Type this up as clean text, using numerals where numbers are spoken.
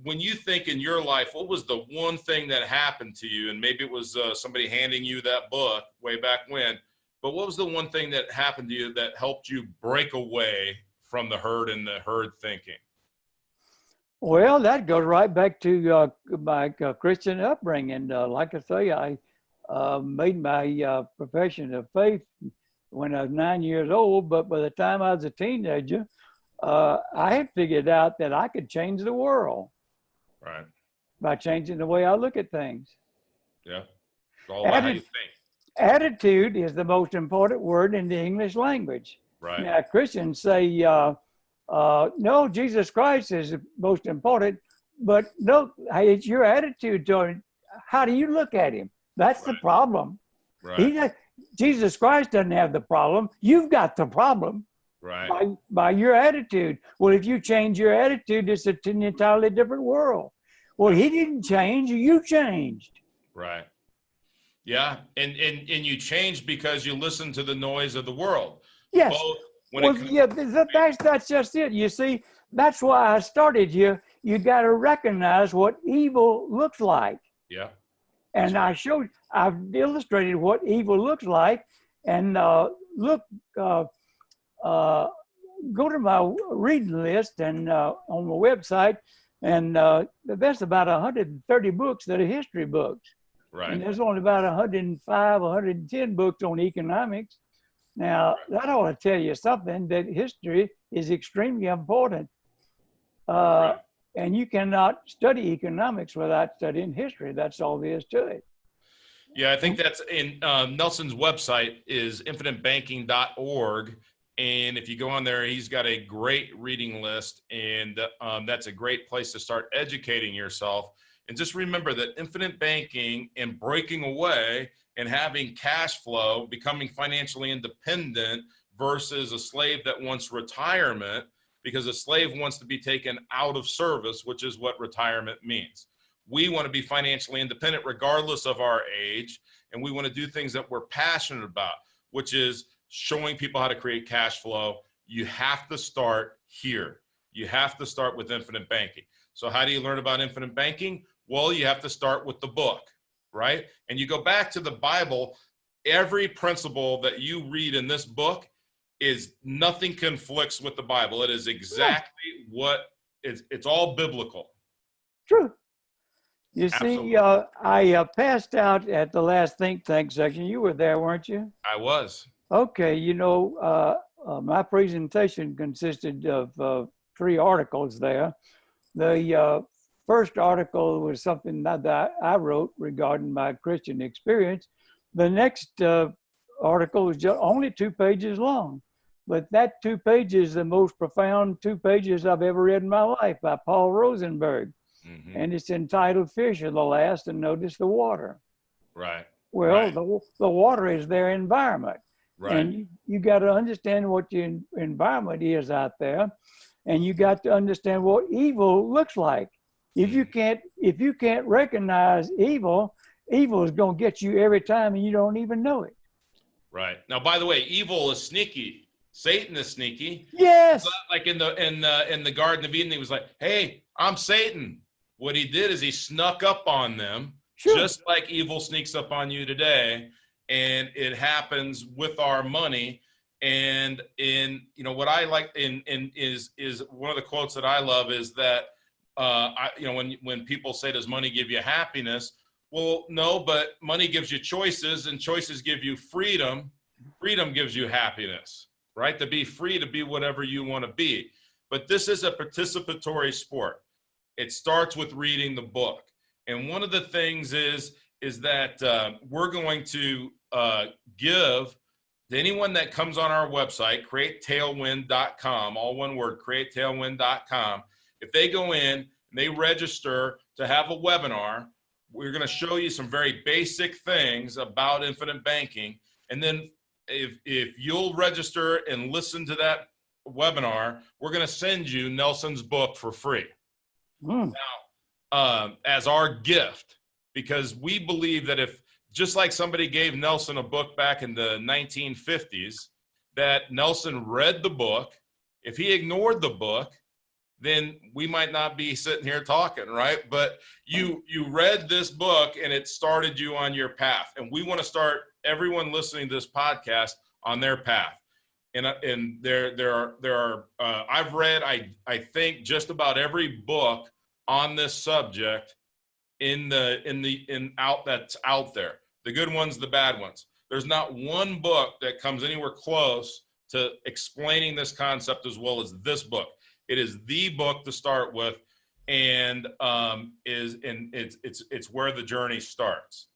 when you think in your life, what was the one thing that happened to you? And maybe it was somebody handing you that book way back when, but what was the one thing that happened to you that helped you break away from the herd and the herd thinking? Well, that goes right back to my Christian upbringing. Like I say, I made my profession of faith when I was 9 years old, but by the time I was a teenager, I had figured out that I could change the world. Right. By changing the way I look at things. Yeah. It's all about how you think. Attitude is the most important word in the English language. Right. Now, Christians say, no, Jesus Christ is the most important, but no, it's your attitude toward him. How do you look at him? That's the problem. Right. Jesus Christ doesn't have the problem. You've got the problem. Right. By your attitude. Well, if you change your attitude, it's an entirely different world. Well, he didn't change, you changed. Right. Yeah. And you changed because you listened to the noise of the world. Yes. That's just it. You see, that's why I started you. You got to recognize what evil looks like. Yeah. And I've illustrated what evil looks like. And go to my reading list and on the website, and that's about 130 books that are history books. Right. And there's only about 105, 110 books on economics. Now, that ought to tell you something, that history is extremely important. And you cannot study economics without studying history. That's all there is to it. Yeah, I think that's in Nelson's website is infinitebanking.org. And if you go on there, he's got a great reading list, and that's a great place to start educating yourself. And just remember that infinite banking and breaking away and having cash flow, becoming financially independent versus a slave that wants retirement, because a slave wants to be taken out of service, which is what retirement means. We want to be financially independent regardless of our age, and we want to do things that we're passionate about, which is showing people how to create cash flow. You have to start here. You have to start with infinite banking. So how do you learn about infinite banking? Well, you have to start with the book, right? And you go back to the Bible. Every principle that you read in this book is nothing conflicts with the Bible. It is exactly what it's all biblical. True. You see, I passed out at the last think tank section. You were there, weren't you? I was. Okay, my presentation consisted of 3 articles there. The first article was something that I wrote regarding my Christian experience. The next article was just only 2 pages long, but that 2 pages, the most profound 2 pages I've ever read in my life, by Paul Rosenberg. Mm-hmm. And it's entitled Fish Are the Last and Notice the Water. Right. Well, right. The water is their environment. Right. And you got to understand what your environment is out there, and you got to understand what evil looks like. If you can't recognize evil is going to get you every time, and you don't even know it. Right. Now, by the way, evil is sneaky. Satan is sneaky. Yes. Like in the Garden of Eden, he was like, "Hey, I'm Satan." What he did is he snuck up on them, just like evil sneaks up on you today. And it happens with our money. And what I like is one of the quotes that I love is that when people say, does money give you happiness? Well, no, but money gives you choices, and choices give you freedom. Freedom gives you happiness, right? To be free to be whatever you want to be. But this is a participatory sport. It starts with reading the book. And one of the things is that we're going to give to anyone that comes on our website, createtailwind.com, all one word, createtailwind.com. If they go in and they register to have a webinar, we're going to show you some very basic things about infinite banking. And then if you'll register and listen to that webinar, we're going to send you Nelson's book for free. Now, as our gift, because we believe that if, just like somebody gave Nelson a book back in the 1950s, that Nelson read the book. If he ignored the book, then we might not be sitting here talking, right? But you read this book and it started you on your path. And we want to start everyone listening to this podcast on their path. And there are I've read I think just about every book on this subject that's out there. The good ones, the bad ones. There's not one book that comes anywhere close to explaining this concept as well as this book. It is the book to start with, and it's where the journey starts.